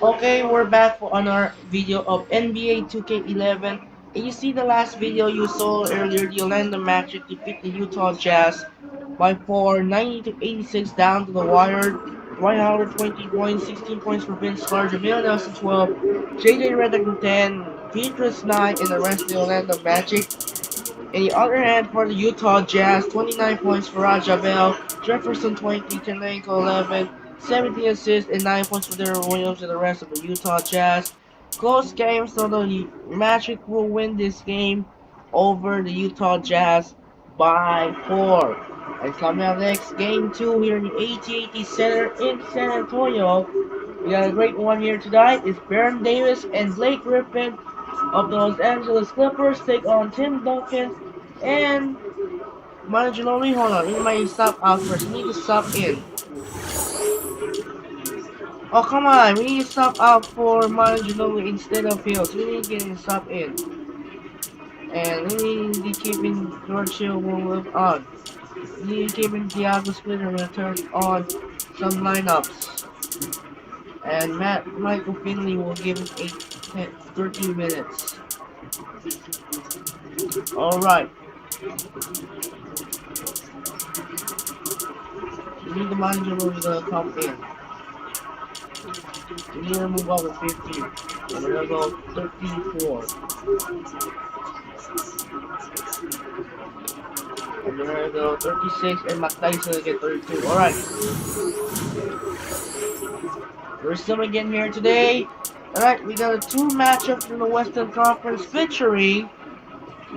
Okay, we're back on our video of NBA 2K11. And you see the last video you saw earlier, the Orlando Magic defeat the Utah Jazz by 4, 90 to 86 down to the wire. Dwight Howard 20 points, 16 points for Vince Carter, Jamil Nelson 12, JJ Redick 10, Petrus 9, and the rest of the Orlando Magic. On the other hand, for the Utah Jazz, 29 points for Raja Bell, Jefferson 20, Tenenko 11, 17 assists, and 9 points for Darren Williams and the rest of the Utah Jazz. Close game, so the Magic will win this game over the Utah Jazz by 4. And coming up next, game 2 here in the AT&T Center in San Antonio. We got a great one here tonight. It's Baron Davis and Blake Griffin of the Los Angeles Clippers take on Tim Duncan and Manu Ginobili. Hold on, you might stop out first. We need to stop in. Oh, come on. We need to stop out for Manu Ginobili instead of Hills. We need to get him to stop in. And we need to keep in George Hill will live on. We need to keep in Diago Splitter will turn on some lineups. And Michael Finley will give him 13 minutes. Alright. We need the manager to come in. We need to move over 15. And we're gonna go 34. And we're gonna go 36 and McDy's gonna get 32. Alright. We're still again here today. Alright, we got a 2 matchups in the Western Conference featuring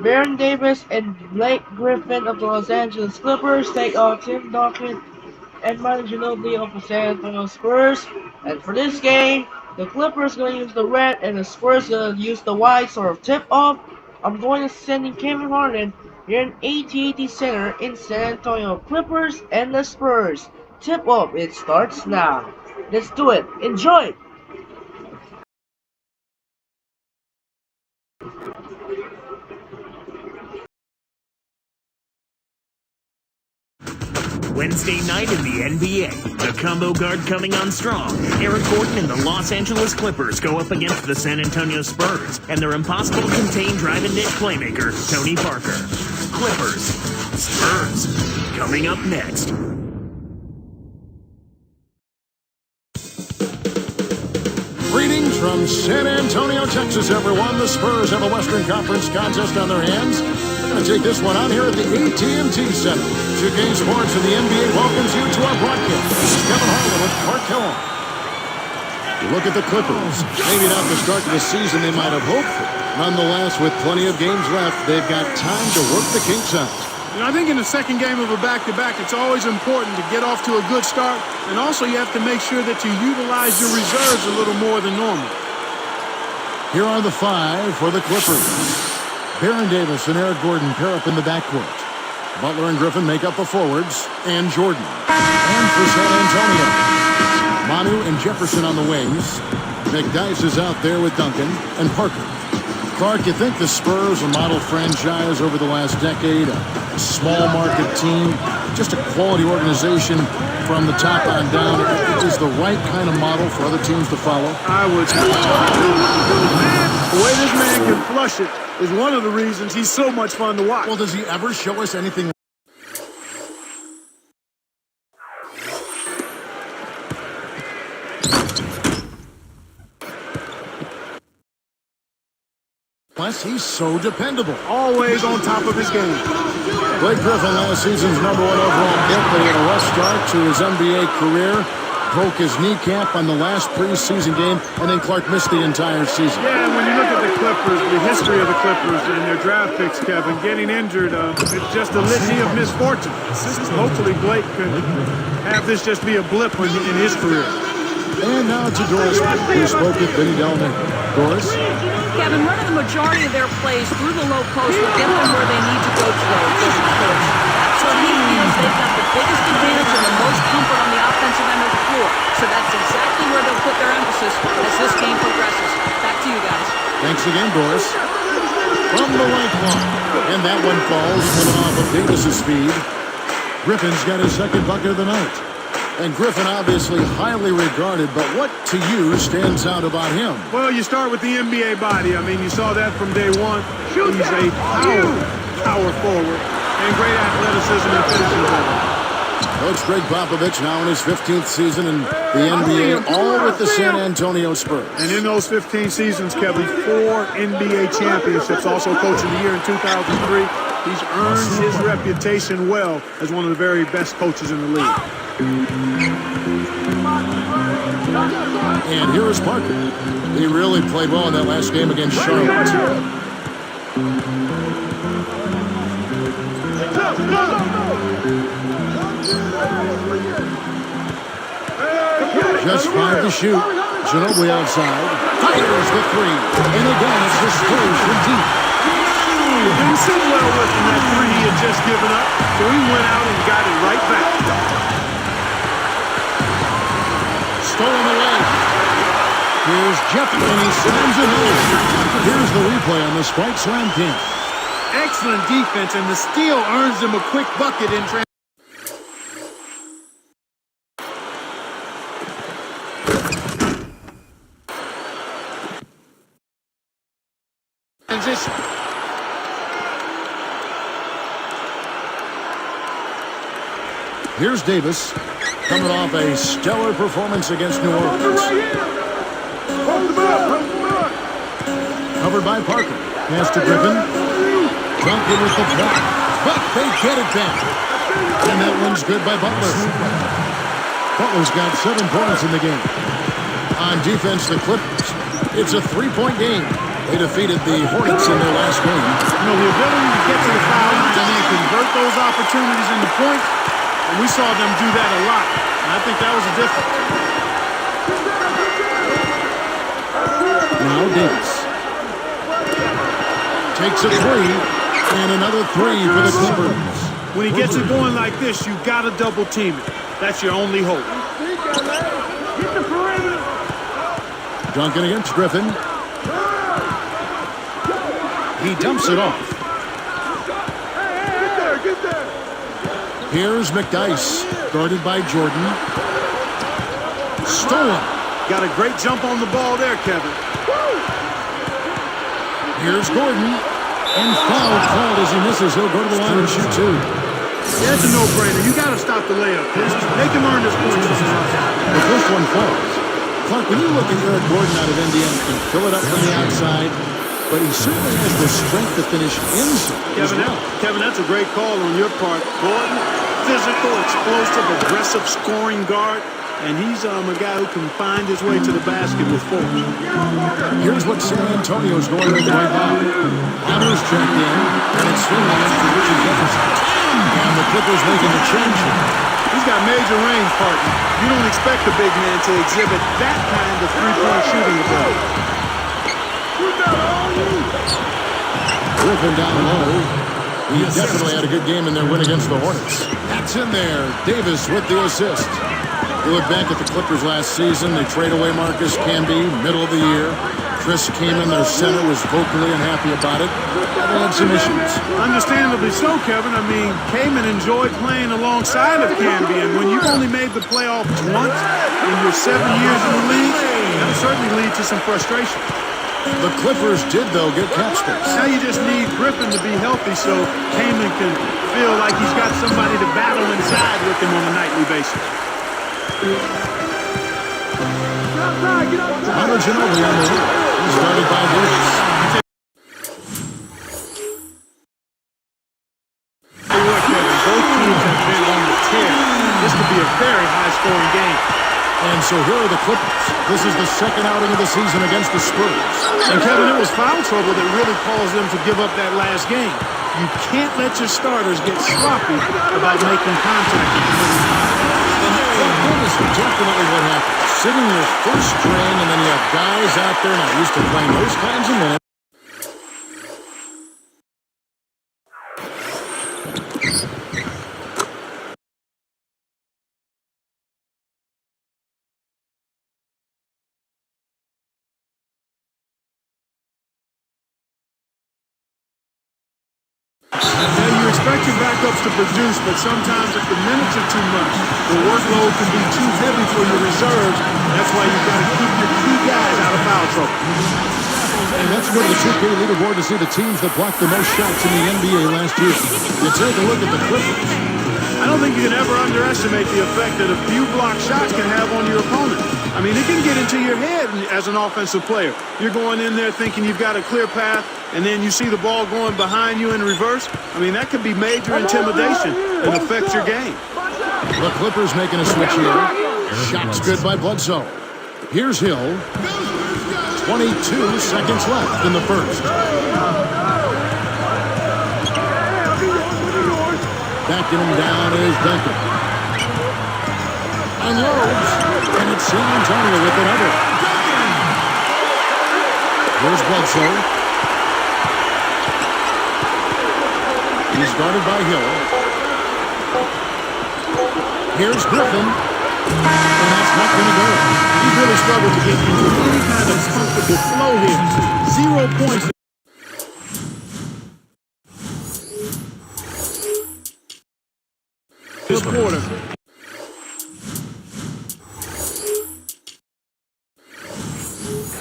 Baron Davis and Blake Griffin of the Los Angeles Clippers take on Tim Duncan and Manu Ginobili of the San Antonio Spurs. And for this game, the Clippers going to use the red and the Spurs going to use the white sort of tip off. I'm going to send in Kevin Harden here in AT&T Center in San Antonio. Clippers and the Spurs. Tip off. It starts now. Let's do it. Enjoy. Wednesday night in the NBA. The combo guard coming on strong. Eric Gordon and the Los Angeles Clippers go up against the San Antonio Spurs and their impossible to contain drive-and net playmaker, Tony Parker. Clippers, Spurs, coming up next. Greetings from San Antonio, Texas, everyone. The Spurs have a Western Conference contest on their hands. We're going to take this one on here at the AT&T Center. 2K Sports and the NBA welcomes you to our broadcast. This is Kevin Harlan with Clark Kellogg. You look at the Clippers. Maybe not the start to the season they might have hoped for. Nonetheless, with plenty of games left, they've got time to work the kinks out. You know, I think in the second game of a back-to-back, it's always important to get off to a good start, and also you have to make sure that you utilize your reserves a little more than normal. Here are the 5 for the Clippers. Baron Davis and Eric Gordon pair up in the backcourt. Butler and Griffin make up the forwards, and Jordan. And for San Antonio, Manu and Jefferson on the wings. McDyess is out there with Duncan and Parker. Clark, you think the Spurs, a model franchise over the last decade, a small market team, just a quality organization from the top on down, is the right kind of model for other teams to follow? I would. The way this man can flush it is one of the reasons he's so much fun to watch. Well, does he ever show us anything? Plus, he's so dependable. Always on top of his game. Blake Griffin, last season's #1 overall pick, but he had a rough start to his NBA career. Broke his kneecap on the last preseason game, and then Clark missed the entire season. Yeah, and when you look at the Clippers, the history of the Clippers and their draft picks, Kevin, getting injured, it's just a litany of misfortune. Hopefully Blake could have this just be a blip in his career. And now to Doris, who spoke with Benny Delman. Doris? Kevin, running the majority of their plays through the low post will get them where they need to go today. So he feels they've got the biggest advantage and the most comfort on the offensive end of the floor. So that's exactly where they'll put their emphasis as this game progresses. Back to you guys. Thanks again, Doris. From the right block. And that one falls coming off of Davis's speed. Griffin's got his second bucket of the night. And Griffin obviously highly regarded, but what to you stands out about him? Well, you start with the NBA body. I mean, you saw that from day one. He's a power forward and great athleticism and finishing ability. Coach Greg Popovich now in his 15th season in the NBA, all with the San Antonio Spurs. And in those 15 seasons, Kevin, 4 NBA championships, also coach of the year in 2003. He's earned his reputation well as one of the very best coaches in the league. And here is Parker. He really played well in that last game against Charlotte. Just 5 to shoot. Ginobili outside. Fires the 3. And again, it's the Spurs from deep. Didn't sit well with him, that 3 he had just given up, so he went out and got it right back. Stolen away. Here's Jeff, and he slams it home. Here's the replay on the Spike Slam pin. Excellent defense, and the steal earns them a quick bucket in transition. Here's Davis, coming off a stellar performance against New Orleans. Covered by Parker. Pass to Griffin. Duncan with the block. But they get it back. And that one's good by Butler. Butler's got 7 points in the game. On defense, the Clippers. It's a 3-point game. They defeated the Hornets in their last game. You know, the ability to get to the foul line and then convert those opportunities into points, and we saw them do that a lot. And I think that was the difference. Now Davis. Takes a 3, and another 3 for the Clippers. When he gets it going like this, you got to double team it. That's your only hope. Duncan against Griffin. He dumps it off. Here's McDyess, guarded by Jordan. Stolen. Got a great jump on the ball there, Kevin. Here's Gordon. And foul called as he misses. He'll go to the line and shoot 2. That's a no-brainer. You got to stop the layup. Make him earn his points. The first one falls. Clark, when you look at Eric Gordon out of Indiana, he can fill it up from the outside, but he certainly has the strength to finish inside as well. Kevin, that's a great call on your part. Gordon, physical, explosive, aggressive scoring guard, and he's a guy who can find his way to the basket with force. Here's what San Antonio's going with right now. Hammers checked in, and it's swinging after Richard Jefferson. And the Clippers making the change. He's got major range, partner. You don't expect the big man to exhibit that kind of three-point shooting ability. Griffin down low. He definitely had a good game in their win against the Hornets. That's in there. Davis with the assist. You look back at the Clippers last season. They trade away Marcus Camby, middle of the year. Chris Kaman, their center, was vocally unhappy about it. They had some issues. Understandably so, Kevin. I mean, Kaman enjoyed playing alongside of Camby, and when you've only made the playoffs once in your 7 years in the league, that'll certainly lead to some frustration. The Clippers did, though, get cap space. Now you just need Griffin to be healthy so Kaman can feel like he's got somebody to battle inside with him on a nightly basis. Hunter Ginobili on the hook. He's guarded by Davis. Both teams have been on the tear. This could be a very high-scoring game. And so here are the Clippers. This is the second outing of the season against the Spurs. And Kevin, it was foul trouble that really caused them to give up that last game. You can't let your starters get sloppy about making contact. That is definitely what happens. Sitting your first string, and then you have guys out there not used to playing those kinds of minutes. Now you expect your backups to produce, but sometimes if the minutes are too much, the workload can be too heavy for your reserves. That's why you've got to keep your key guys out of foul trouble. And let's go to the 2K leaderboard to see the teams that blocked the most shots in the NBA last year. You take a look at the Clippers. I don't think you can ever underestimate the effect that a few blocked shots can have on your opponent. I mean, it can get into your head as an offensive player. You're going in there thinking you've got a clear path, and then you see the ball going behind you in reverse. I mean, that could be major intimidation and affect your game. The Clippers making a switch here. Shots good by Bledsoe. Here's Hill. 22 seconds left in the first. Backing him down is Duncan. Unloads, and it's San Antonio with another. Here's Bledsoe. He's guarded by Hill. Here's Griffin. And that's not going to go. He really struggled to get into any kind of comfortable flow here. 0 points. This quarter.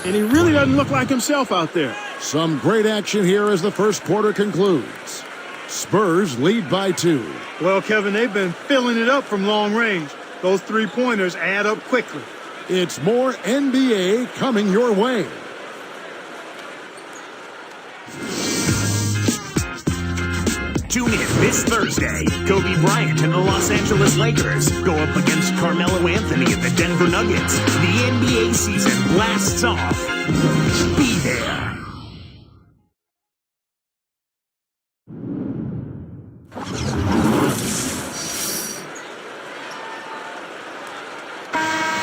And he really doesn't look like himself out there. Some great action here as the first quarter concludes. Spurs lead by 2. Well, Kevin, they've been filling it up from long range. Those three-pointers add up quickly. It's more NBA coming your way. Tune in this Thursday. Kobe Bryant and the Los Angeles Lakers go up against Carmelo Anthony and the Denver Nuggets. The NBA season blasts off. Be there.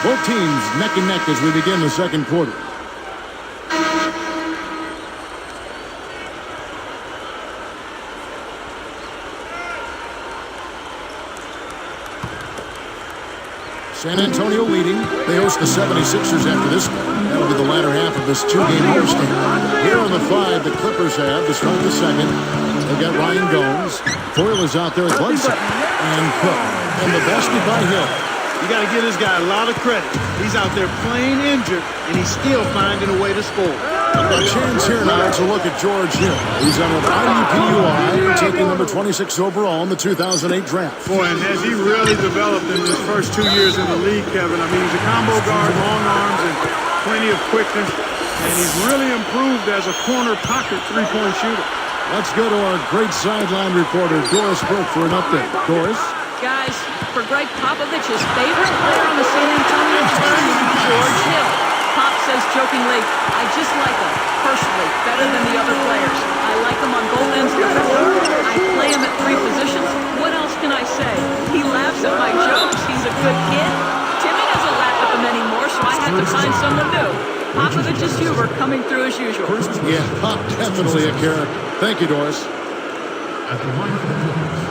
Both teams neck and neck as we begin the second quarter. San Antonio leading. They host the 76ers after this one. That'll be the latter half of this two-game homestand. Here on the 5, the Clippers have to start the second. They've got Ryan Gomes. Foyle is out there with Bledsoe. And Cook. And the basket by Hill. You got to give this guy a lot of credit. He's out there playing injured, and he's still finding a way to score. A chance here now to look at George Hill. He's on an IUPUI, taking number 26 overall in the 2008 draft. Boy, and has he really developed in his first 2 years in the league, Kevin. I mean, he's a combo guard, long arms, and plenty of quickness. And he's really improved as a corner pocket three-point shooter. Let's go to our great sideline reporter, Doris Burke, for an update. Doris? Guys, for Greg Popovich's favorite player on the San Antonio Spurs is George Hill. Pop says jokingly, I just like him, personally, better than the other players. I like him on both ends of the floor. I play him at 3 positions. What else can I say? He laughs at my jokes. He's a good kid. Timmy doesn't laugh at them anymore, so I had to find someone new. Popovich's humor coming through as usual. Yeah, Pop definitely a character. Thank you, Doris. At the line for the Clippers,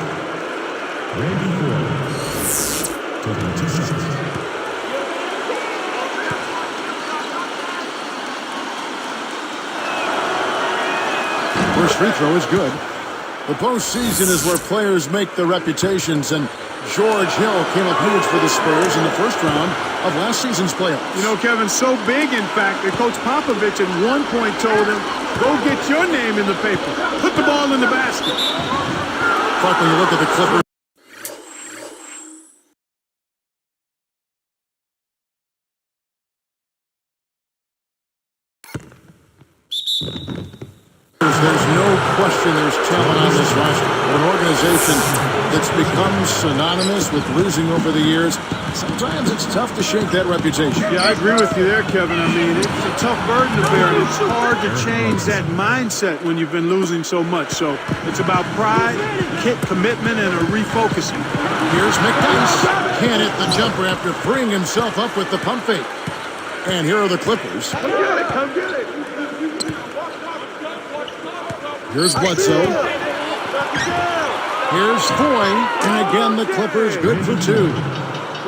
Randy Foyle, taking 2 shots. First free throw is good. The postseason is where players make their reputations, and George Hill came up huge for the Spurs in the first round of last season's playoffs. You know, Kevin, so big, in fact, that Coach Popovich at one point told him, go get your name in the paper. Put the ball in the basket. Clark, when you look at the Clippers, there's no question there's talent on this roster. An organization that's become synonymous with losing over the years. Sometimes it's tough to shake that reputation. Yeah, I agree with you there, Kevin. I mean, it's a tough burden to bear, and it's hard to change that mindset when you've been losing so much. So it's about pride, commitment, and a refocusing. Here's McDaniels. Can't hit the jumper after freeing himself up with the pump fake. And here are the Clippers. Come get it, come get it. Here's Bledsoe. Here's Foy. And again, the Clippers good for 2.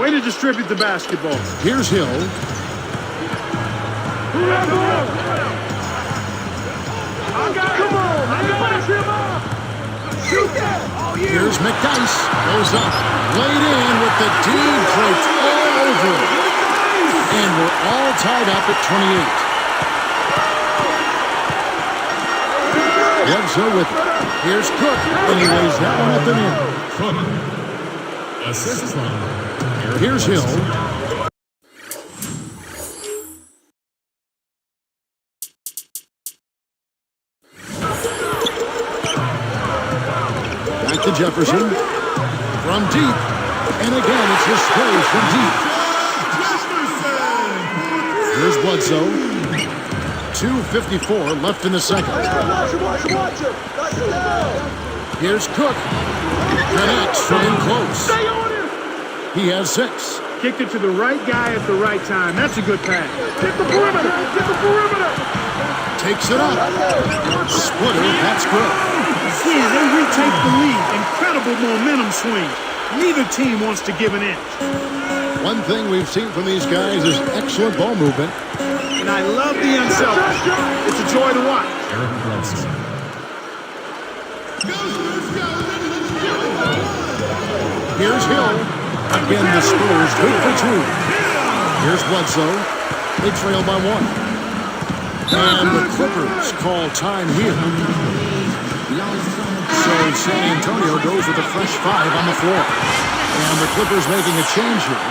Way to distribute the basketball. Here's Hill. Come on, Here's McDice. Goes up. Laid in with the D draped all over it. And we're all tied up at 28. Bledsoe with it. Here's Cook. And he lays that one at the net. Cook. Assist line. Here's Hill. Back to Jefferson. From deep. And again, it's just Spurs from deep. Here's Bledsoe. 2:54 left in the second. Here's Cook. Connects from in close. He has 6. Kicked it to the right guy at the right time. That's a good pass. Get the perimeter. Get the perimeter. Takes it up. Splitter, that's good. Again, they retake the lead. Incredible momentum swing. Neither team wants to give an inch. One thing we've seen from these guys is excellent ball movement. And I love the unselfish. It's a joy to watch. Eric Bledsoe. Here's Hill. Again, the Spurs good for 2. Here's Bledsoe. They trail by 1. And the Clippers call time here. So San Antonio goes with a fresh 5 on the floor. And the Clippers making a change here.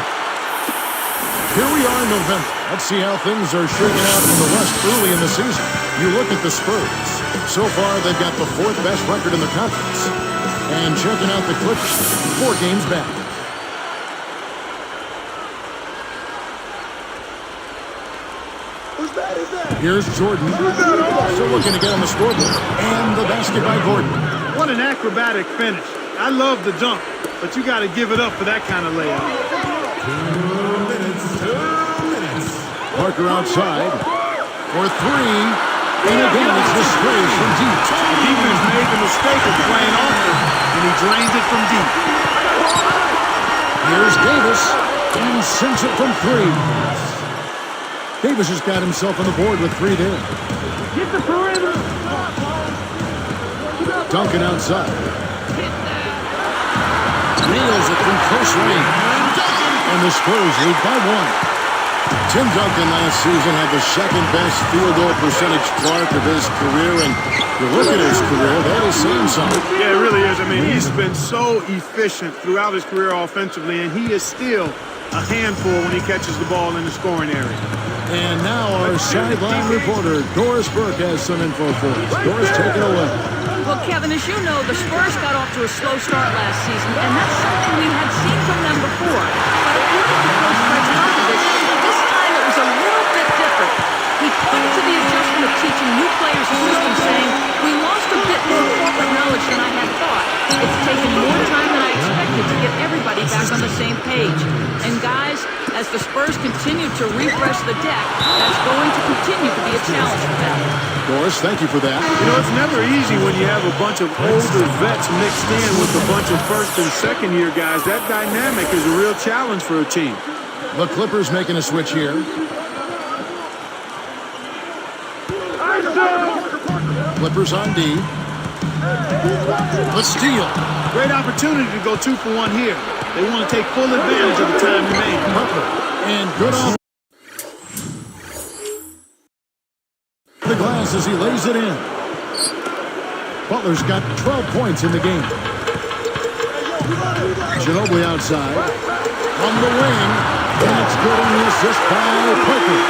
Here we are in November. Let's see how things are shaking out in the West early in the season. You look at the Spurs. So far, they've got the 4th best record in the conference. And checking out the Clippers, 4 games back. Here's Jordan. So looking to get on the scoreboard. And the basket by Gordon. What an acrobatic finish. I love the dunk, but you got to give it up for that kind of layup. 2 minutes. 2 minutes. Parker outside for 3. And again, it's the Spurs from deep. The defense made the mistake of playing off him, and he drains it from deep. Here's Davis. And sinks it from 3. Davis has got himself on the board with 3 there. Get the perimeter. Duncan outside. Nails it from close range. And the Spurs lead by 1. Tim Duncan last season had the 2nd-best field goal percentage Clark of his career. And you look at his career, that is saying something. Yeah, it really is. I mean, he's been so efficient throughout his career offensively, and he is still a handful when he catches the ball in the scoring area. And now our sideline reporter, Doris Burke, has some info for us. Doris, take it away. Well, Kevin, as you know, the Spurs got off to a slow start last season, and that's something we had seen from them before. But if you look at Coach Fred Popovich, this time it was a little bit different. He pointed to the adjustment of teaching new players a system, saying, "We lost a bit more corporate knowledge than I had thought. It's taken more time than I expected to get everybody back on the same page." And guys, as the Spurs continue to refresh the deck, that's going to continue to be a challenge for them. Doris, thank you for that. You know, it's never easy when you have a bunch of older vets mixed in with a bunch of 1st and 2nd-year guys. That dynamic is a real challenge for a team. The Clippers making a switch here. Clippers on D. The steal. Great opportunity to go 2 for 1 here. They want to take full advantage of the time remaining. And good off the glass as he lays it in. Butler's got 12 points in the game. Ginobili outside. On the wing. And it's good on the assist by Parker.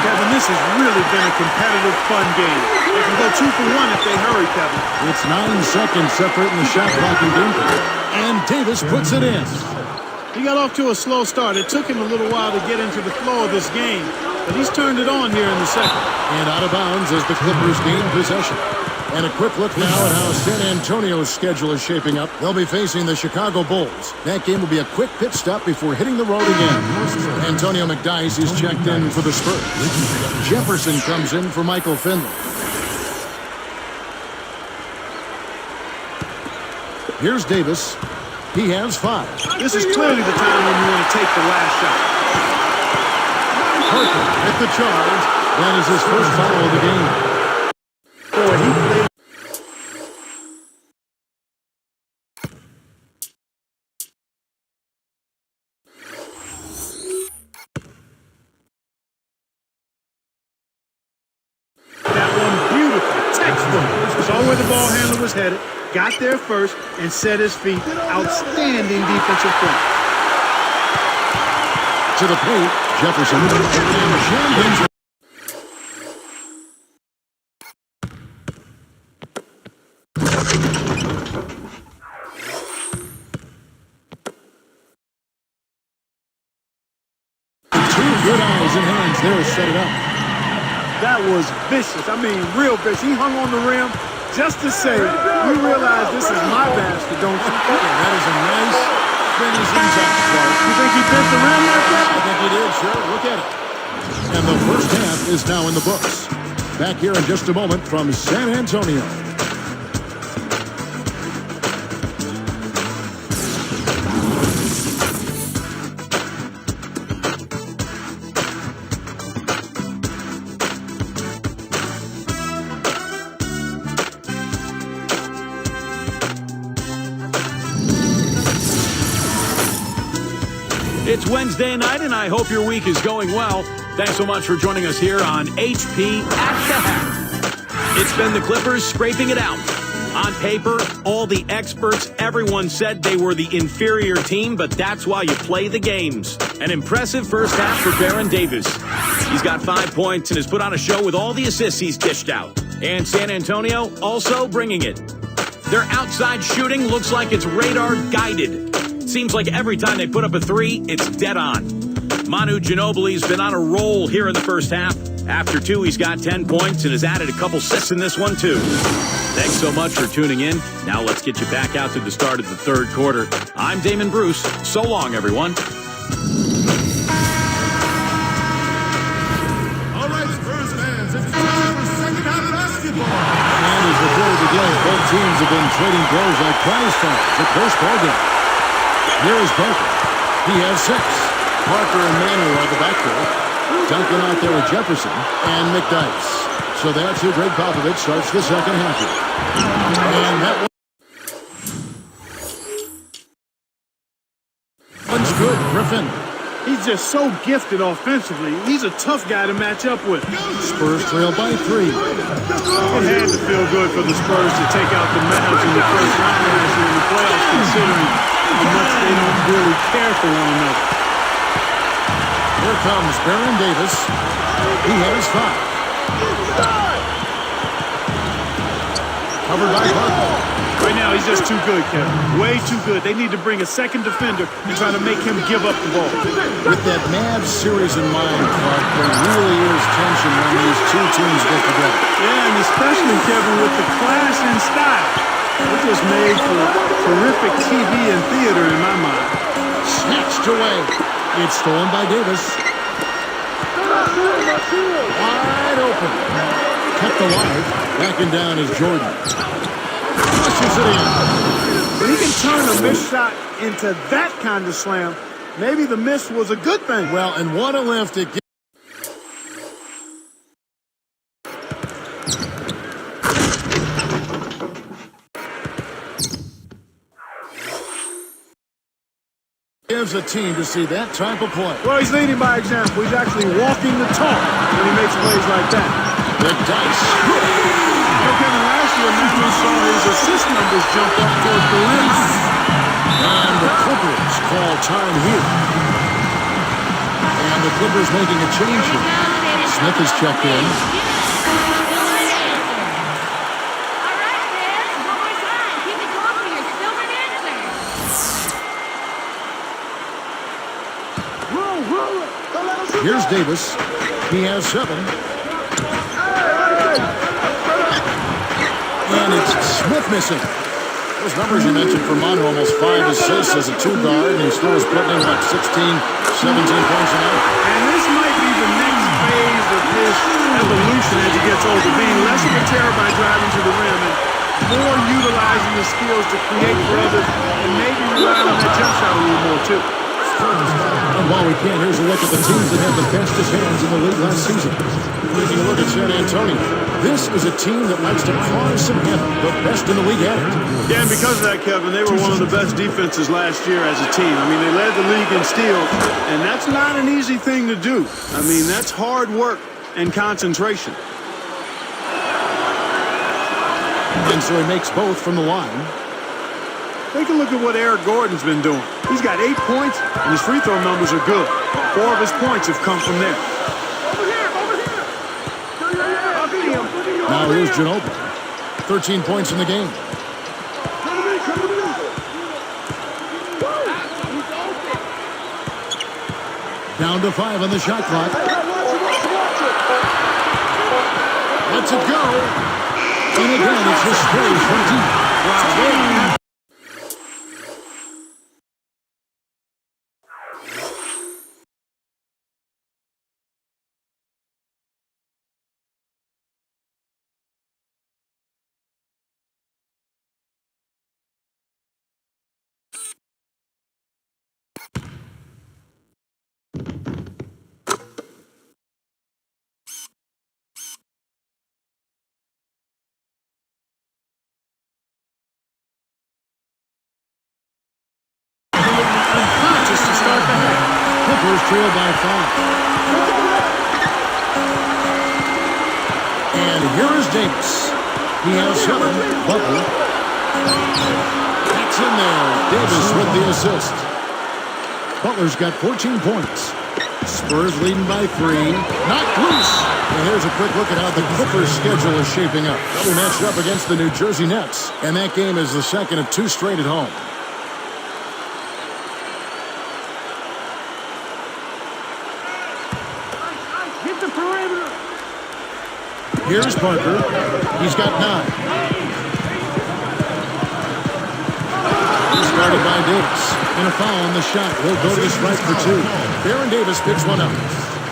Kevin, this has really been a competitive, fun game. They can go 2 for 1 if they hurry, Kevin. It's 9 seconds separating the shot clock and game clock. And Davis puts it in. He got off to a slow start. It took him a little while to get into the flow of this game, but he's turned it on here in the second. And out of bounds as the Clippers gain possession. And a quick look now at how San Antonio's schedule is shaping up. They'll be facing the Chicago Bulls. That game will be a quick pit stop before hitting the road again. Antonio McDice is checked in for the Spurs. Jefferson comes in for Michael Finley. Here's Davis. He has 5. This is clearly the time when you want to take the last shot. Parker at the charge. That is his first foul of the game. Boy, he was headed, got there first, and set his feet. Outstanding defensive play. To the paint, Jefferson. And Shan. 2 good eyes and hands there to set it up. That was vicious. I mean, real vicious. He hung on the rim just to say, you realize this is my basket, don't you? That is a nice finishing touch, Clark. You think he bent the rim like that? I think he did, sure. Look at it. And the first half is now in the books. Back here in just a moment from San Antonio. It's Wednesday night, and I hope your week is going well. Thanks so much for joining us here on HP at the Hat. It's been the Clippers scraping it out. On paper, all the experts, everyone said they were the inferior team, but that's why you play the games. An impressive first half for Baron Davis. He's got 5 points and has put on a show with all the assists he's dished out. And San Antonio also bringing it. Their outside shooting looks like it's radar guided. Seems like every time they put up a 3, it's dead on. Manu Ginobili's been on a roll here in the first half. After 2, he's got 10 points and has added a couple assists in this one, too. Thanks so much for tuning in. Now let's get you back out to the start of the third quarter. I'm Damon Bruce. So long, everyone. All right, Spurs fans, it's time for second half basketball. And as the play begins, both teams have been trading blows like prize fights at close ball game. Here is Parker. He has 6. Parker and Manu are the backcourt. Duncan out there with Jefferson and McDyess. So that's who Greg Popovich starts the second half here. And that one's good. Griffin. He's just so gifted offensively. He's a tough guy to match up with. Spurs trail by 3. It had to feel good for the Spurs to take out the Mavs in the first round last year in the playoffs, considering how much they don't really care for one another. Here comes Baron Davis. He has 5. Covered by Parker. Right now, he's just too good, Kevin. Way too good. They need to bring a second defender and try to make him give up the ball. With that Mavs series in mind, Clark, there really is tension when these two teams get together. Yeah, and especially, Kevin, with the class and style. It was made for terrific TV and theater in my mind. Snatched away. It's stolen by Davis. Wide open. Kept alive. Backing down is Jordan. Flushes it in. When he can turn a missed shot into that kind of slam, maybe the miss was a good thing. Well, and what a lift it gives a team to see that type of play. Well, he's leading by example. He's actually walking the talk when he makes plays like that. McDyess. Kevin, last year, Manu saw his assist numbers jump up towards the rim. And the Clippers call time here. And the Clippers making a change here. Smith is checked in. Here's Davis. He has 7. And it's Smith missing. Those numbers you mentioned for Manu, almost 5 assists as a 2-guard, and he still is putting in like 16, 17 points a night. And this might be the next phase of his evolution as he gets older, being less of a terror by driving to the rim and more utilizing his skills to create for others and maybe rely on that jump shot a little more too. And while we can, here's a look at the teams that have the bestest hands in the league last season. Taking a look at San Antonio. This is a team that likes to cause some havoc. The best in the league at it. Yeah, and because of that, Kevin, they were one of the best defenses last year as a team. I mean, they led the league in steals, and that's not an easy thing to do. I mean, that's hard work and concentration. And so he makes both from the line. Take a look at what Eric Gordon's been doing. He's got 8 points, and his free throw numbers are good. 4 of his points have come from there. Now here's Ginobili. 13 points in the game. Down to 5 on the shot clock. Lets it go. And again, it's the Spurs from deep. Wow. Just to start the half. Clippers trail by 5. And here is Davis. He has 7. Butler. That's in there. Davis with the assist. Butler's got 14 points. Spurs leading by 3. Knocked loose. And here's a quick look at how the Clippers' schedule is shaping up. They'll be matched up against the New Jersey Nets. And that game is the second of 2 straight at home. Here's Parker. He's got 9. He's guarded by Davis. And a foul on the shot. He'll go to the strike for 2. Baron Davis picks one up.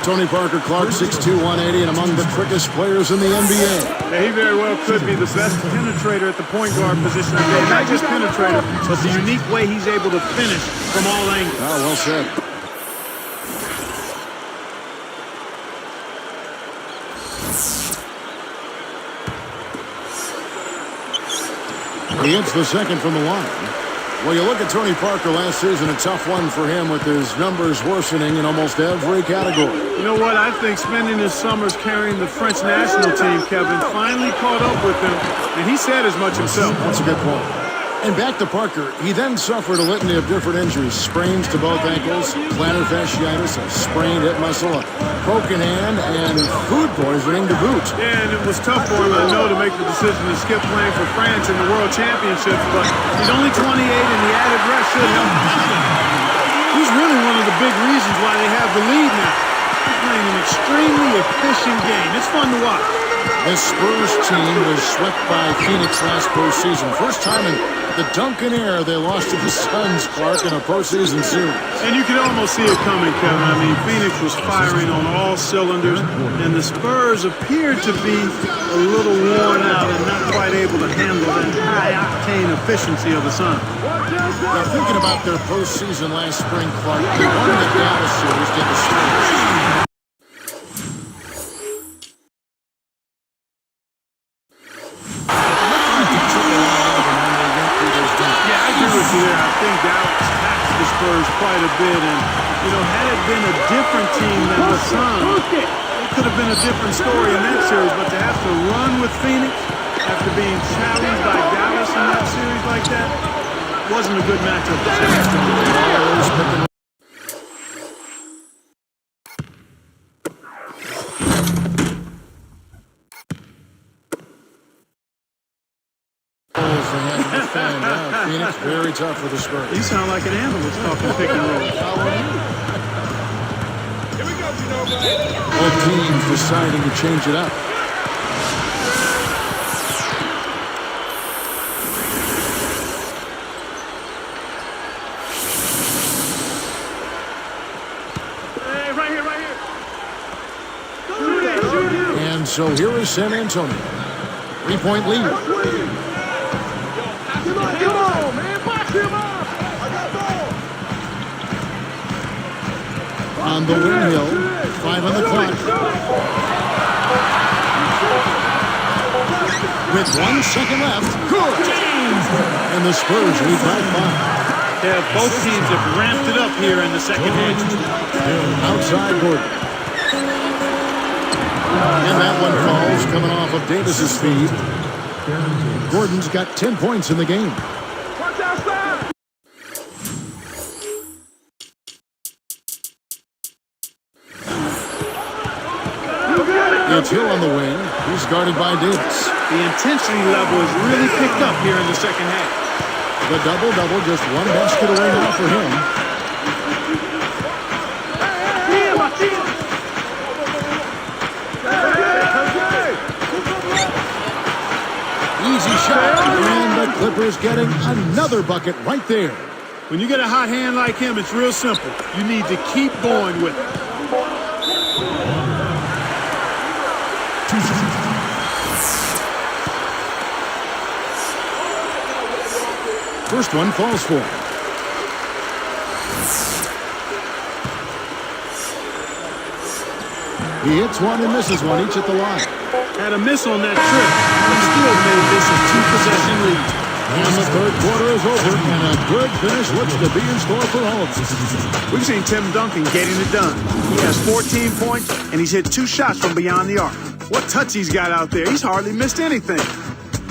Tony Parker, Clark, 6'2", 180, and among the quickest players in the NBA. Yeah, he very well could be the best penetrator at the point guard position today. Not just penetrator, but the unique way he's able to finish from all angles. Oh, well said. He hits the second from the line. Well, you look at Tony Parker last season, a tough one for him with his numbers worsening in almost every category. You know what? I think spending his summers carrying the French national team, Kevin, finally caught up with him, and he said as much himself. That's a good point. And back to Parker, he then suffered a litany of different injuries. Sprains to both ankles, plantar fasciitis, a sprained hip muscle, a broken hand, and food poisoning to boot. Yeah, and it was tough for him, I know, to make the decision to skip playing for France in the World Championships, but he's only 28 and the added rest should help. He's really one of the big reasons why they have the lead now. He's playing an extremely efficient game. It's fun to watch. This Spurs team was swept by Phoenix last postseason. First time in the Duncan era they lost to the Suns, Clark, in a postseason series. And you could almost see it coming, Kevin. I mean, Phoenix was firing on all cylinders, and the Spurs appeared to be a little worn out and not quite able to handle that high-octane efficiency of the Suns. Now, thinking about their postseason last spring, Clark, they won the Dallas series, did the Spurs. I think Dallas taxed the Spurs quite a bit, and, you know, had it been a different team than the Suns, it could have been a different story in that series, but to have to run with Phoenix after being challenged by Dallas in that series like that wasn't a good matchup for San Antonio. Phoenix, very tough for the Spurs. You sound like an analyst talking pick and roll. Both teams deciding to change it up. Hey, right here. And so here is San Antonio. 3-point lead. Come on, man. Box him up. I got ball. On the wing hill. 5 on the clock. With 1 second left. Good. And the Spurs lead by 5. Yeah, both teams have ramped it up here in the second half. Outside Gordon. And that one falls coming off of Davis's feed. Gordon's got 10 points in the game. It's Hill on the wing. He's guarded by Davis. The intensity level has really picked up here in the second half. The double-double, just one basket away now for him. Easy shot, and the Clippers getting another bucket right there. When you get a hot hand like him, it's real simple. You need to keep going with it. First one falls for him. He hits one and misses one, each at the line. Had a miss on that trip, but still made this a two-possession lead. And the third quarter is over, and a good finish looks to be in store for all of us. We've seen Tim Duncan getting it done. He has 14 points, and he's hit 2 shots from beyond the arc. What touch he's got out there. He's hardly missed anything.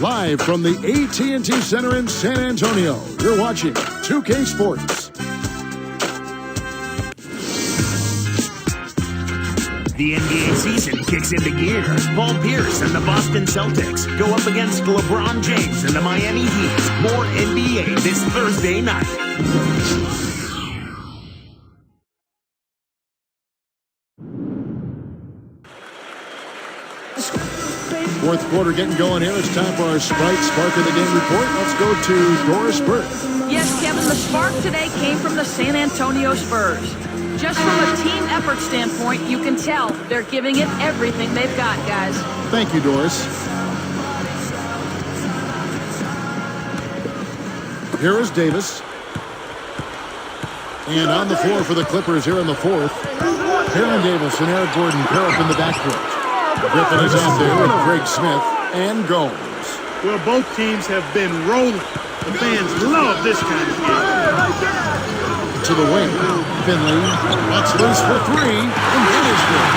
Live from the AT&T Center in San Antonio, you're watching 2K Sports. The NBA season kicks into gear. Paul Pierce and the Boston Celtics go up against LeBron James and the Miami Heat. More NBA this Thursday night. Fourth quarter getting going here. It's time for our Sprite Spark of the Game report. Let's go to Doris Burke. Yes, Kevin, the spark today came from the San Antonio Spurs. Just from a team effort standpoint, you can tell they're giving it everything they've got, guys. Thank you, Doris. Here is Davis. And on the floor for the Clippers here in the fourth, Baron Davis and Eric Gordon pair up in the backcourt. Griffin is out there with Greg Smith and Gomes. Well, both teams have been rolling. The fans love this kind of game. To the wing, Finley lets loose for three, and that is good.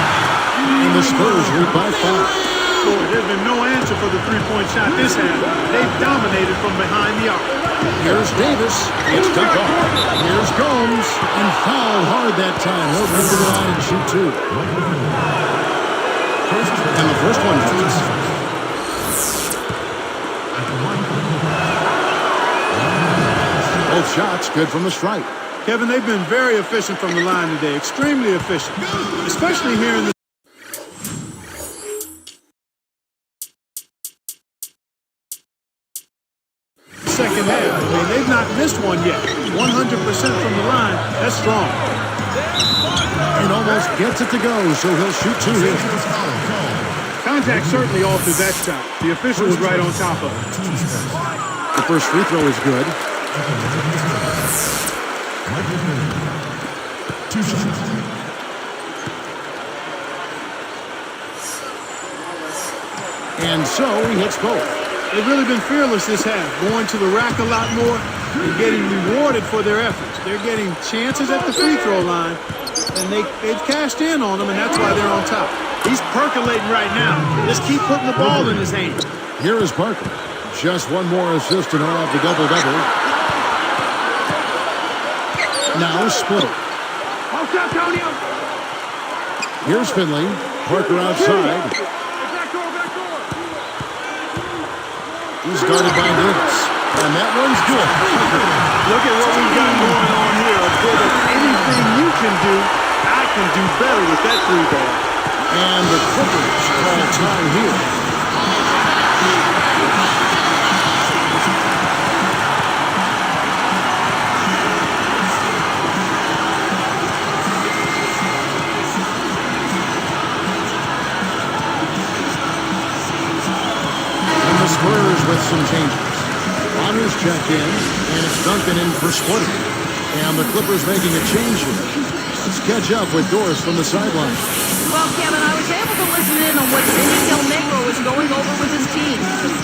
And the Spurs lead by 5. Boy, there's been no answer for the three-point shot this half. They've dominated from behind the arc. Here's Davis. It's dunked off. Here's Gomes, and fouled hard that time. He'll move to the line and shoot 2. And the first one goes. Both shots good from the stripe. Kevin, they've been very efficient from the line today. Extremely efficient. Especially here in the second half. I mean, they've not missed one yet. 100% from the line. That's strong. And almost gets it to go, so he'll shoot 2 here. Contact certainly altered that shot. The official was right on top of it. The first free throw is good. And so he hits both. They've really been fearless this half, going to the rack a lot more and getting rewarded for their efforts. They're getting chances at the free throw line, and they've cashed in on them, and that's why they're on top. He's percolating right now. Just keep putting the ball in his hand. Here is Parker. Just one more assist and he'll have the double-double. Now split. Here's Finley. Parker outside. He's guarded by Davis. And that one's good. Look at what we've got going on here. A bit of anything you can do, I can do better with that 3-ball. And the Clippers call a tie here. Spurs with some changes. Bonner's checked in, and it's Duncan in for splitting. And the Clippers making a change here. Let's catch up with Doris from the sideline. Well, Kevin, I was able to listen in on what Vinny Del Negro was going over with his team.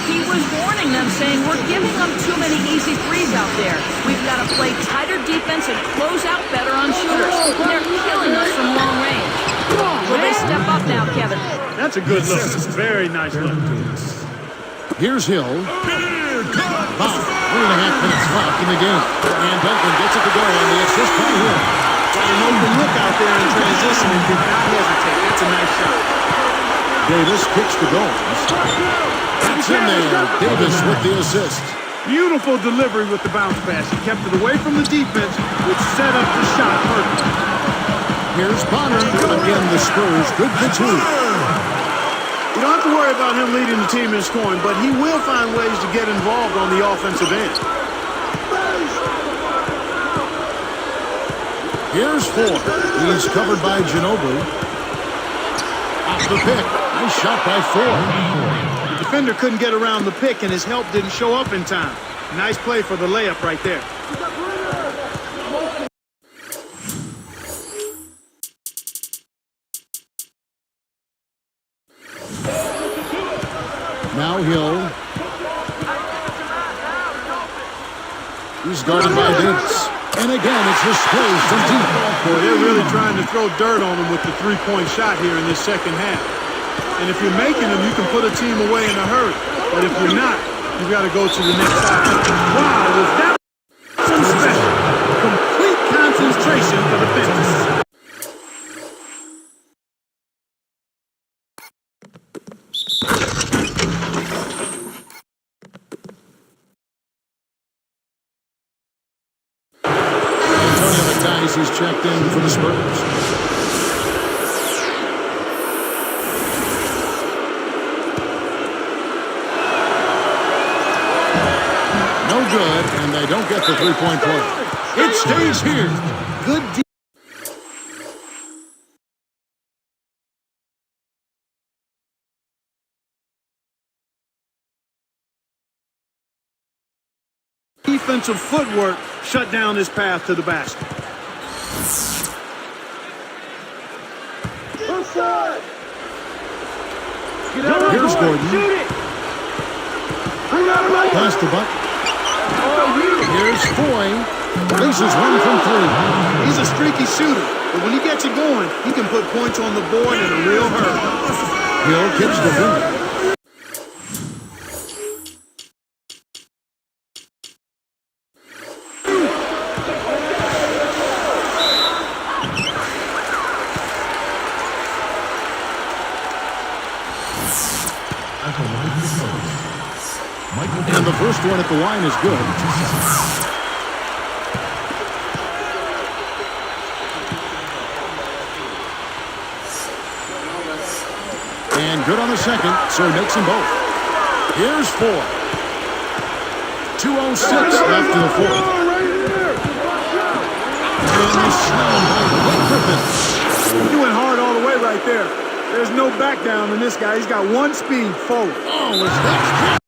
He was warning them, saying, we're giving them too many easy threes out there. We've got to play tighter defense and close out better on shooters. They're killing us from long range. Will they step up now, Kevin? That's a good look. Very nice look. Here's Hill. About 3.5 minutes left in the game. And Duncan gets it to go on the assist by Hill. Got an open look out there in transition and did not hesitate. That's a nice shot. Davis kicks to goals. That's in there. Davis with the assist. Beautiful delivery with the bounce pass. He kept it away from the defense, which set up the shot perfect. Here's Bonner. Again, the Spurs good for two. You don't have to worry about him leading the team in scoring, but he will find ways to get involved on the offensive end. Here's Ford. He's covered by Ginobili. Off the pick. Nice shot by Ford. The defender couldn't get around the pick, and his help didn't show up in time. Nice play for the layup right there. Now Hill. He's guarded by Davis. And again, it's the Spurs from deep. Boy, they're really trying to throw dirt on him with the three-point shot here in this second half. And if you're making them, you can put a team away in a hurry. But if you're not, you've got to go to the next side. Wow, was that some special? Complete concentration for the fences. He's checked in for the Spurs. No good, and they don't get the three-point play. It stays here. Good defensive footwork shut down his path to the basket. Here's Gordon. Pass the bucket. Here's Foy. Releases one from three. He's a streaky shooter, but when he gets it going, he can put points on the board in a real hurry. Hill kicks the defender. And the first one at the line is good. And good on the second, so he makes them both. Here's Ford. 2:06 left in the fourth. And the slam by Blake Griffin. He went hard all the way right there. There's no back down in this guy. He's got one speed forward. Oh, it's that.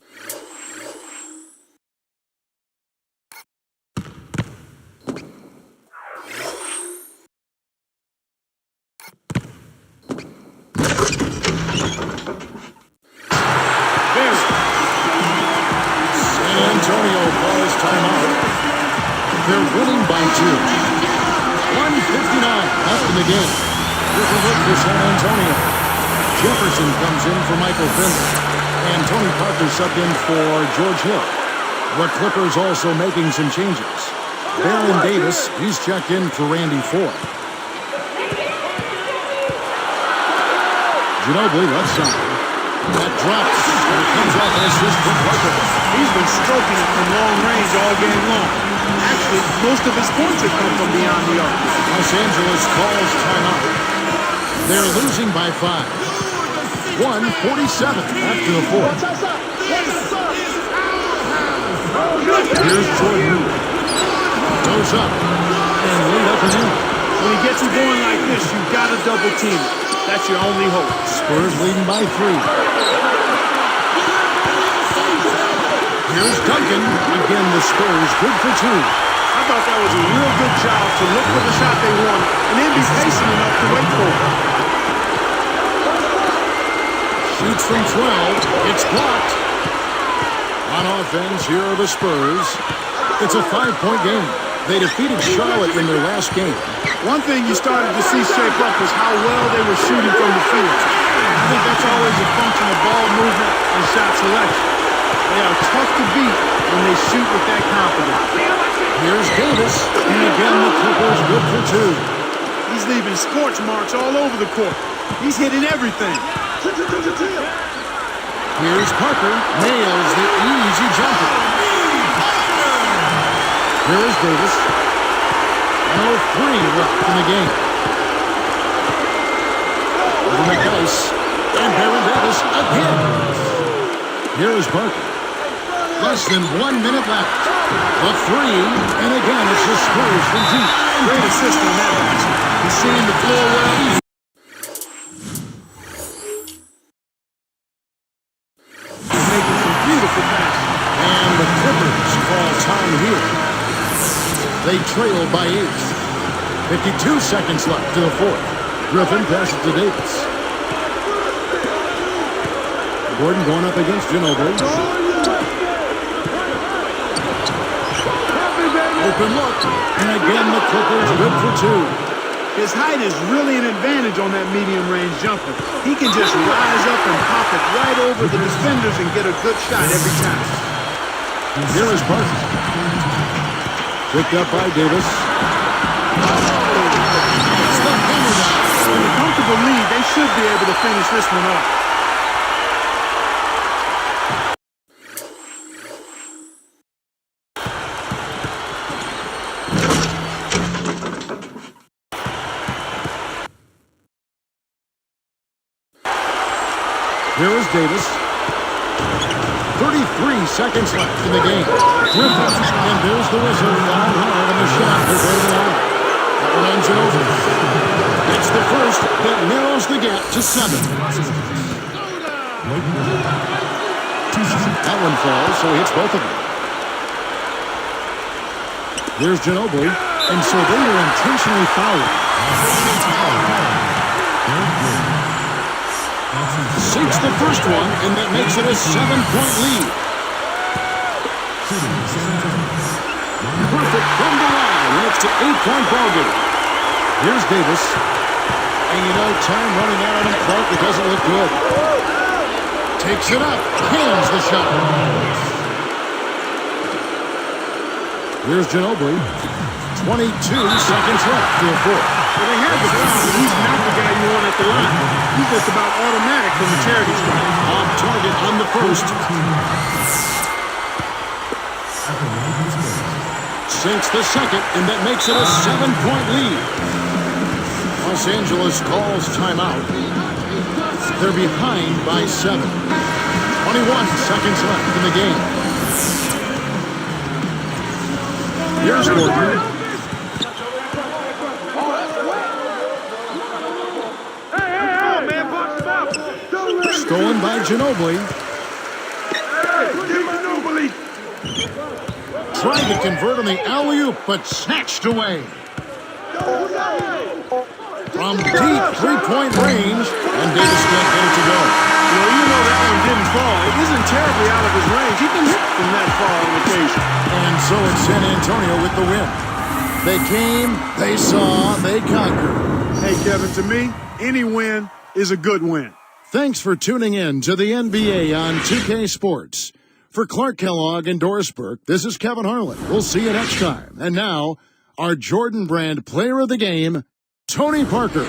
They're winning by 2. 1:59 left in the game. Griffin for San Antonio. Jefferson comes in for Michael Finley. And Tony Parker subbed in for George Hill. The Clippers also making some changes. Baron Davis, he's checked in for Randy Ford. Ginobili left side. That drops. And it comes off an assist from Parker. He's been stroking it from long range all game long. Actually, most of his points have come from beyond the arc. Los Angeles calls timeout. They're losing by 5. 1:47 after the fourth. Here's Jordan. Goes up. And laid up and in. When he gets you going like this, you've got to double team it. That's your only hope. Spurs leading by 3. Here's Duncan. Again, the Spurs good for 2. I thought that was a real good job to look for the shot they wanted and then be patient enough to wait for it. Shoots from 12. It's blocked. On offense, here are the Spurs. It's a 5-point game. They defeated Charlotte in their last game. One thing you started to see shape up was how well they were shooting from the field. I think that's always a function of ball movement and shot selection. They are tough to beat when they shoot with that confidence. Here's Davis, and again the Clippers good for two. He's leaving scorch marks all over the court. He's hitting everything. Here's Parker, nails the easy jumper. Here is Davis. No three left in the game. Over McDice, and Baron Davis again. Here is Parker. Less than 1 minute left. The three, and again it's the Spurs from deep. Great assist on that basket. He's seeing the floor well. He's making some beautiful passes. And the Clippers call time here. They trail by 8. 52 seconds left to the fourth. Griffin passes to Davis. Gordon going up against Ginobili. Open look, and again the Clippers good for two. His height is really an advantage on that medium-range jumper. He can just rise up and pop it right over the defenders and get a good shot every time. Here is Parker. Picked up by Davis. It's the hammer down. With a comfortable lead, they should be able to finish this one off. Here is Davis. 33 seconds left in the game. Griffin, and there's the whistle. Foul hard on the shot for David Allen. That one on Ginobili. It's the first that narrows the gap to 7. That one falls, so he hits both of them. Here's Ginobili, and so they were intentionally fouling. Sinks the first one, and that makes it a 7-point lead. Perfect from the line, and it's to 8-point ballgame. Here's Davis. And you know, time running out on him, Clark, it doesn't look good. Takes it up, hands the shot. Here's Ginobili. 22 seconds left to the fourth. Well, they have the foul, but he's not the guy you want at the line. He's just about automatic from the charity stripe. Off target on the first. Sinks the second, and that makes it a 7-point lead. Los Angeles calls timeout. They're behind by 7. 21 seconds left in the game. Here's Gordon. Stolen by Ginobili. Tried to convert on the alley-oop, but snatched away. From deep three-point range, and Davis can't get it to go. Well, you know that one didn't fall. It isn't terribly out of his range. He can hit from that far on occasion. And so it's San Antonio with the win. They came, they saw, they conquered. Hey, Kevin, to me, any win is a good win. Thanks for tuning in to the NBA on 2K Sports. For Clark Kellogg and Doris Burke, this is Kevin Harlan. We'll see you next time. And now, our Jordan Brand Player of the Game, Tony Parker.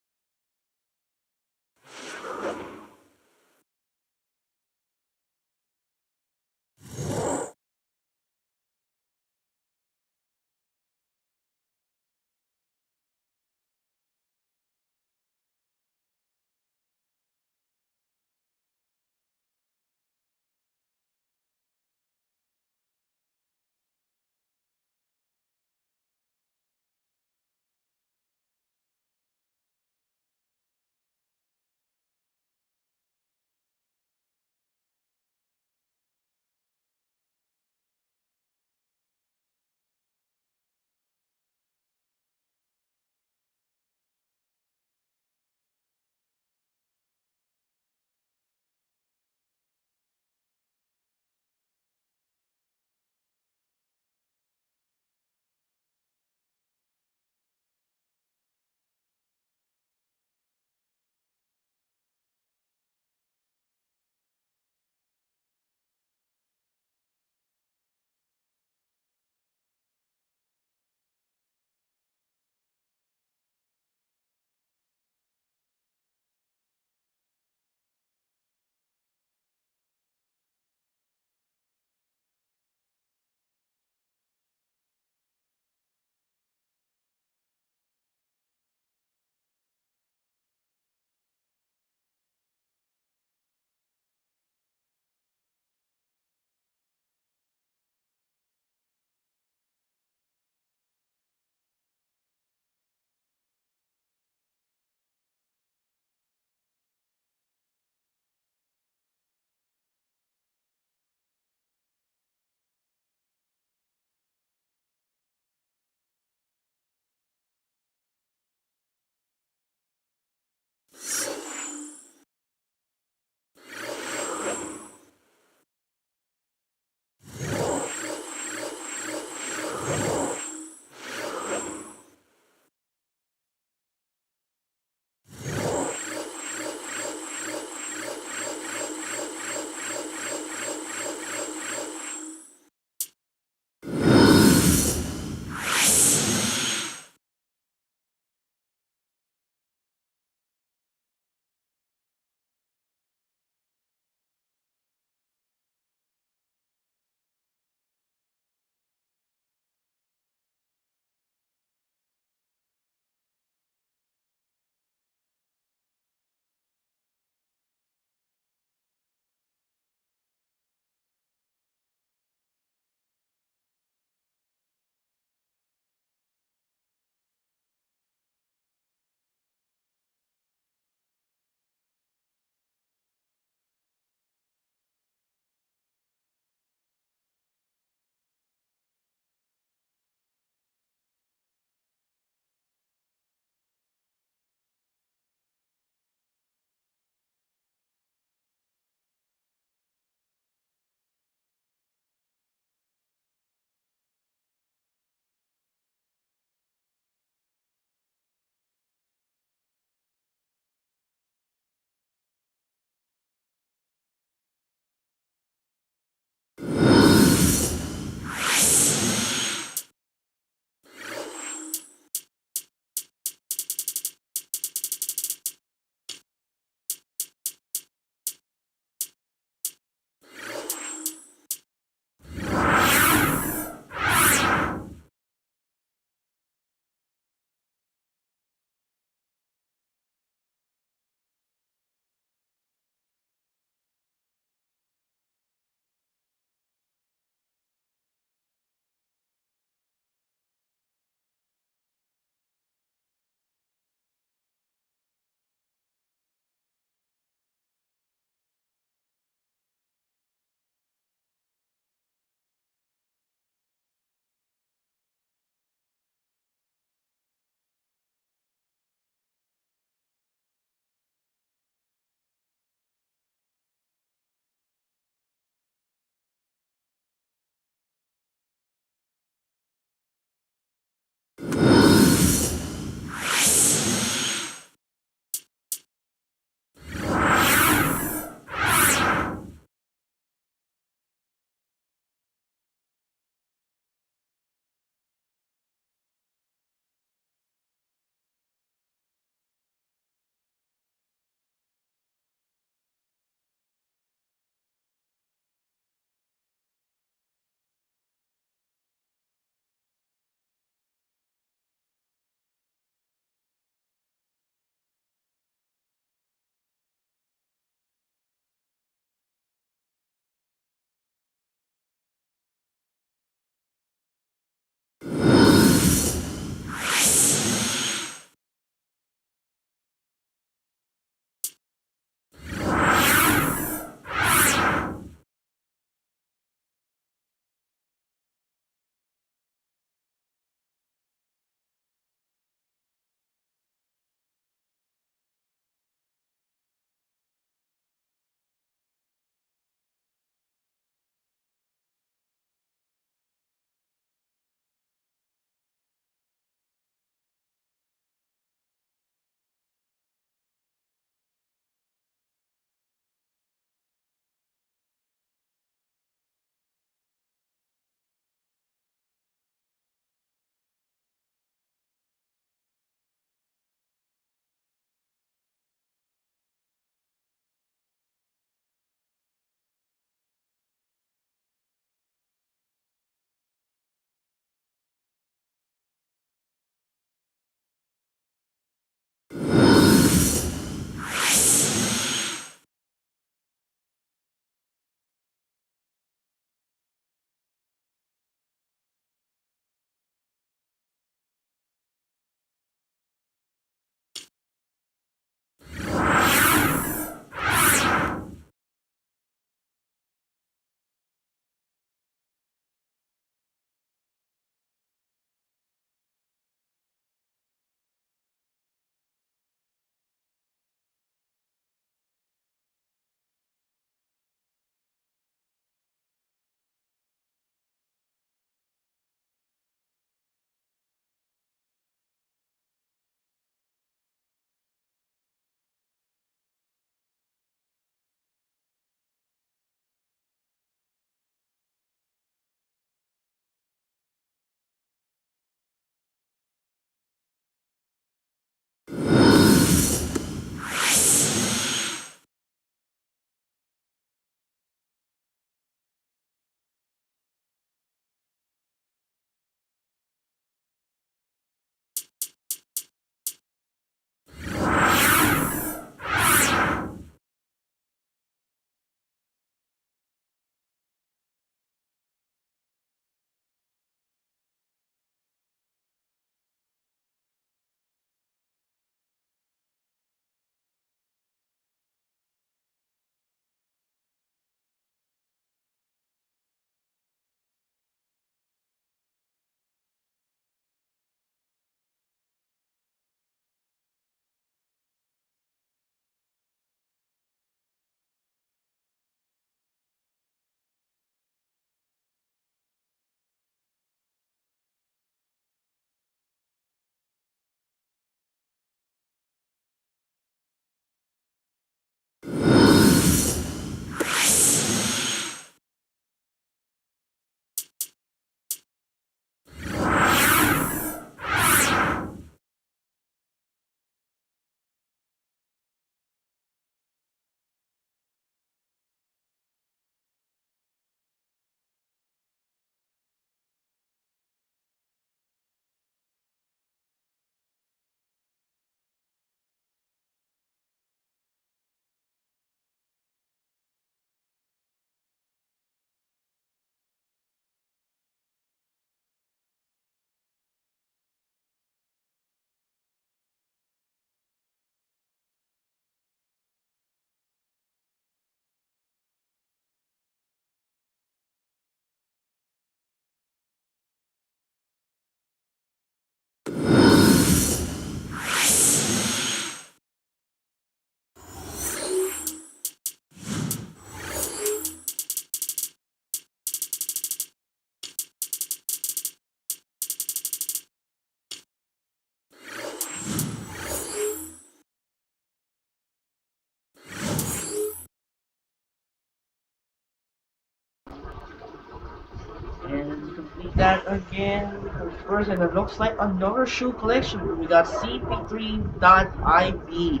that again for Spurs, and it looks like another shoe collection. We got CP3.IV.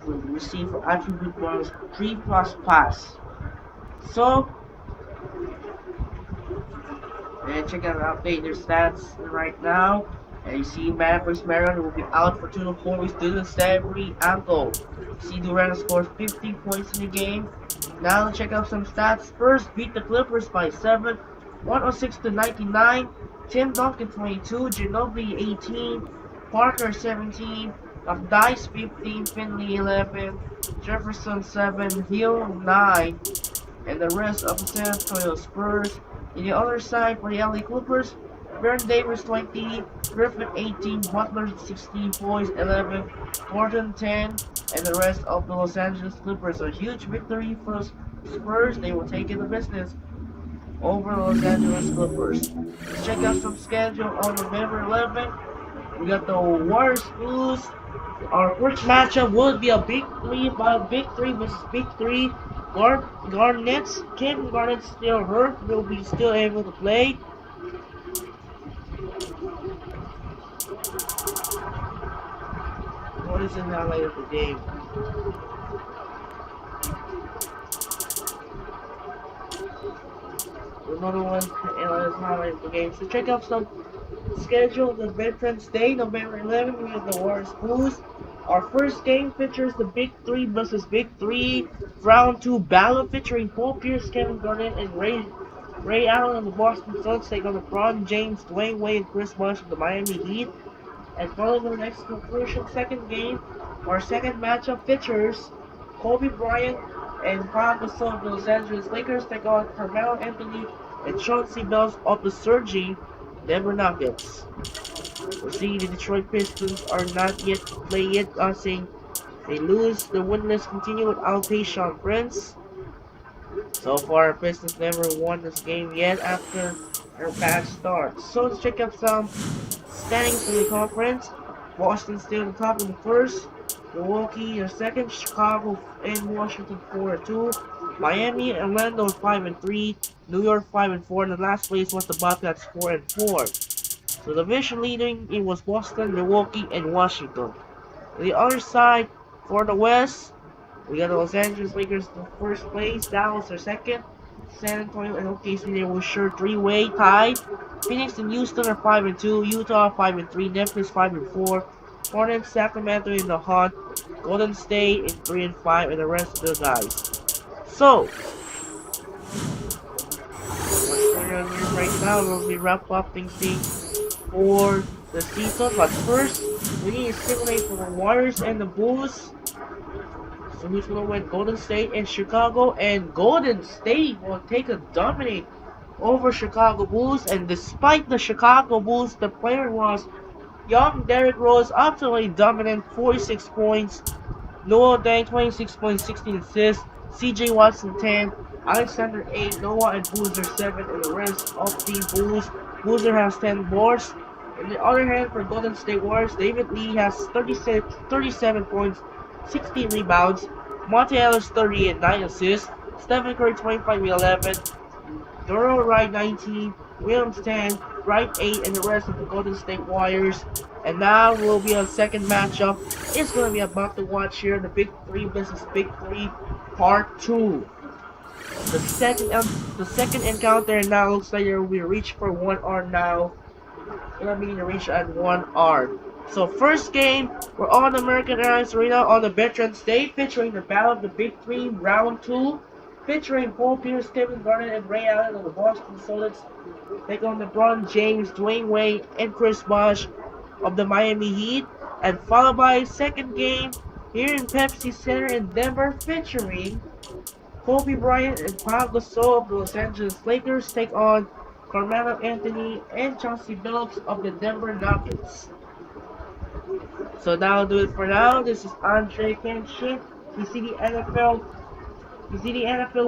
We received for attribute bonus 3 plus pass. So, and check out the update their stats right now. And you see Mavericks Marion will be out for 2 to 4 weeks due to severe ankle. You see Durant scores 50 points in the game. Now let's check out some stats. Spurs beat the Clippers by 7, 106 to 99. Tim Duncan 22, Ginobili 18, Parker 17, of Dice 15, Finley 11, Jefferson 7, Hill 9, and the rest of the San Antonio Spurs. In the other side for the LA Clippers, Baron Davis 20, Griffin 18, Butler 16, Boys 11, Gordon 10, and the rest of the Los Angeles Clippers. A huge victory for the Spurs. They will take in the business over the Los Angeles Clippers. Let's check out some schedule on November 11th. We got the Warriors Blues. Our first matchup will be a big three, but big three versus big three. Garnett's Kevin Garnett's still hurt, will be still able to play. What is the highlight of the game? Another one is highlight of the game. So check out some schedule. The Veterans Day, November 11th, we have the Warriors Blues. Our first game features the Big Three versus Big Three Round 2 battle featuring Paul Pierce, Kevin Garnett, and Ray Allen of the Boston Celtics take on LeBron James, Dwayne Wade, and Chris Bosh of the Miami Heat. And following the next conclusion second game, our second matchup features Kobe Bryant and Paul Gasol of the Los Angeles Lakers take on Carmelo Anthony and Chauncey Billups of the surging Denver Nuggets. We see the Detroit Pistons are not yet played yet, saying they lose. The winless continue without Tayshaun Prince. So far, Pistons never won this game yet after their bad start. So let's check out some standings for the conference. Boston still on top in the first. Milwaukee are second. Chicago and Washington 4-2. Miami and Orlando 5-3. New York 5-4. And the last place was the Bobcats 4-4. So the division leading it was Boston, Milwaukee, and Washington. On the other side, for the West, we got the Los Angeles Lakers in first place, Dallas are second, San Antonio and OKC they were sure three-way tied. Phoenix and Houston are 5-2, Utah 5-3, Memphis 5-4, Hornets, Sacramento in the hunt, Golden State in 3-5, and the rest of the guys. So, what's going on here right now? We'll be wrap up things for the season, but first we need to simulate for the Warriors and the Bulls. So who's gonna win? Golden State and Chicago, and Golden State will take a dominate over Chicago Bulls. And despite the Chicago Bulls, the player was young Derrick Rose, absolutely dominant, 46 points. Noah Dang 26 points, 16 assists. CJ Watson 10, Alexander 8, Noah and Boozer 7, and the rest of the Bulls. Boozer has 10 boards. On the other hand, for Golden State Warriors, David Lee has 37 points, 16 rebounds. Monte Ellis 30 and 9 assists. Stephen Curry 25 with 11. Doro Wright 19, Williams 10, Wright 8, and the rest of the Golden State Warriors. And now will be a second matchup. It's going to be about to watch here, the Big 3 versus Big 3 Part 2. The second encounter now looks like we reach for 1 hour now. It's going to be the reach at 1 hour. So first game, we're on the American Airlines Arena on the Veterans Day, featuring the Battle of the Big 3 Round 2. Featuring Paul Pierce, Kevin Garnett, and Ray Allen of the Boston Celtics. Take on LeBron James, Dwayne Wade, and Chris Bosh of the Miami Heat. And followed by second game here in Pepsi Center in Denver, featuring Kobe Bryant and Paul Gasol of the Los Angeles Lakers. Take on Carmelo Anthony and Chauncey Billups of the Denver Nuggets. So that'll do it for now. This is Andre Kenshin. You see the NFL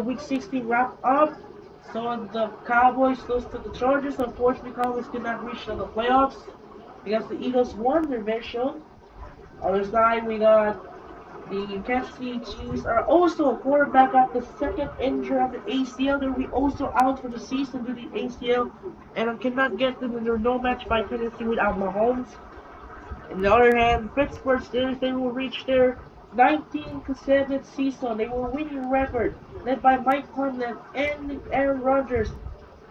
Week 16 wrap up. So the Cowboys lose to the Chargers. Unfortunately, Cowboys could not reach the playoffs because the Eagles won their division. Other side, we got The Kansas City Chiefs are also quarterback of the second injury of the ACL. They will be also out for the season due to the ACL, and I cannot get them in their no match by Tennessee without Mahomes. On the other hand, Pittsburgh Steelers, they will reach their 19th consecutive season. They will winning record, led by Mike Tomlin and Aaron Rodgers,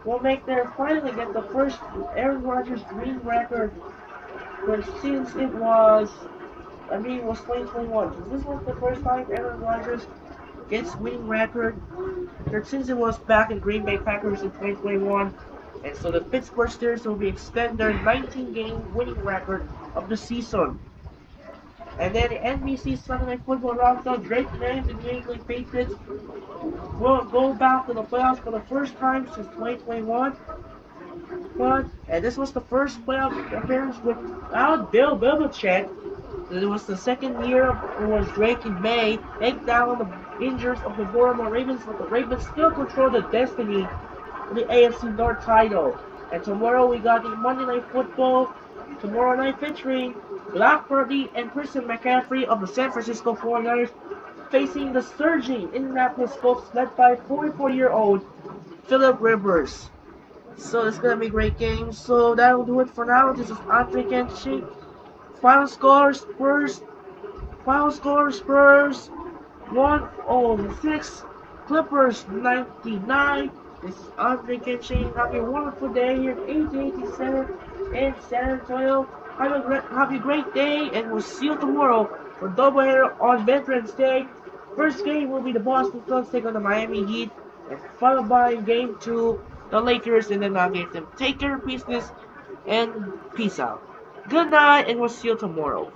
will make their finally get the first Aaron Rodgers winning record. But since it was, it was 2021. So this was the first time Aaron Rodgers gets winning record. But since it was back in Green Bay Packers in 2021. And so the Pittsburgh Steelers will be extend their 19-game winning record of the season. And then the NBC Sunday Night Football roster, great names, the New England Patriots will go back to the playoffs for the first time since 2021. And this was the first playoff appearance without Bill Belichick. It was the second year it was Drake in May, take down the injuries of the Baltimore Ravens, but the Ravens still control the destiny of the AFC North title. And tomorrow we got the Monday Night Football, tomorrow night featuring Black Purdy and Christian McCaffrey of the San Francisco 49ers facing the surging Indianapolis Colts led by 44-year-old Philip Rivers. So it's gonna be a great game. So that'll do it for now. This is Andre Kenshi. Final score Spurs. Final score Spurs 106. Clippers 99. This is Andre Kenshi. Have a wonderful day here at 1887 in San Antonio. Have a great day, and we'll see you tomorrow for doubleheader on Veterans Day. First game will be the Boston Celtics take on the Miami Heat, and followed by game 2, the Lakers and the Nuggets. And take care of business, and peace out. Good night, and we'll see you tomorrow.